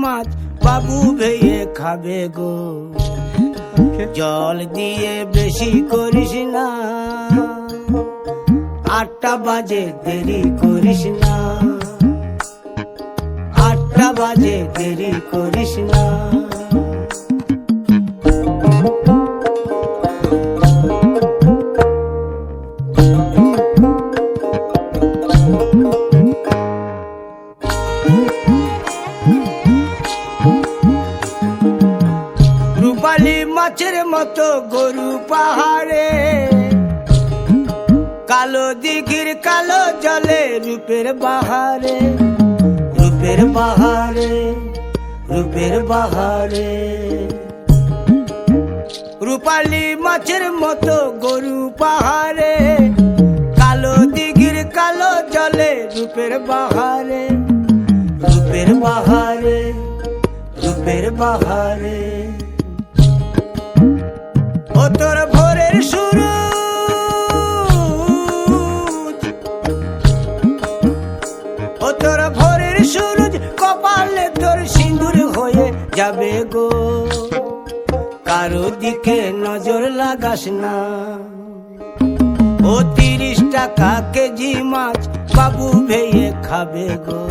মাছ বাবু ভেয়ে খাবে গো। জল দিয়ে বেশি করিস না, 8টা বাজে দেরি করিস না, 8টা বাজে দেরি করিস না। রূপালী মাছের মতো গরু পাহাড়ে, কালো দিঘির কালো জলে রূপের বাহারে, রূপের বাহারে, রূপের বাহারে। রূপালী মাছের মতো গরু পাহাড়ে, কালো দিঘির কালো জলে রূপের বাহারে, রূপের বাহারে, রূপের বাহারে। ও তোর ভোরের সূরজ, ও তোর ভোরের সূরজ, কপালে তোর সিঁদুর হয়ে যাবে গো। কারো দিকে নজর লাগাস না, ও 30 টাকা কেজি মাছ বাবু ভেয়ে খাবে গো।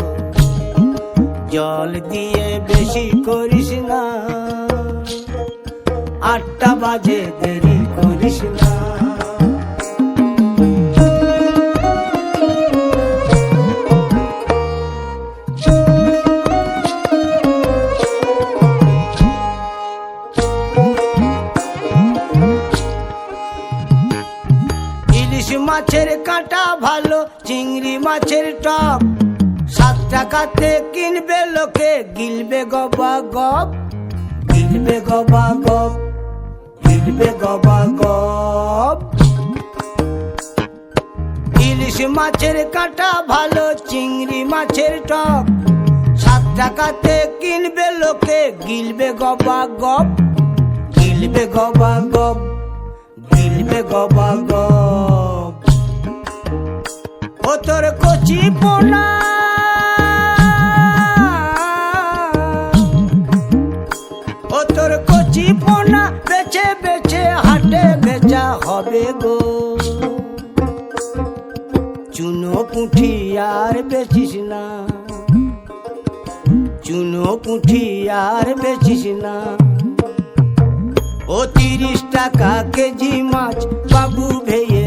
জল দিয়ে বেশি করিস না, 8টা বাজে দেরি করিস না। ইলিশ মাছের কাঁটা ভালো, চিংড়ি মাছের টক, 7 টাকাতে কিনবে লোকে, গিলবে গবা গপ, গিলবে গবা গপ, গিলবে গবা গপ। ইলিশ মাছের কাঁটা ভালো, চিংড়ি মাছের টক, 7 টাকাতে কিনবে লোকে, গিলবে গবা গপ, গিলবে গবা গপ, গিলবে গবা গপ। ও তোর কচি পোনা, ও তোর কচি পোনা বেছে বেছে হাটে বেচা হবে গো। চুনো পুঁঠি আর বেচিস না, চুনো পুঁঠি আর বেচিস না। ও 30 টাকা কেজি মাছ বাবু ভেয়ে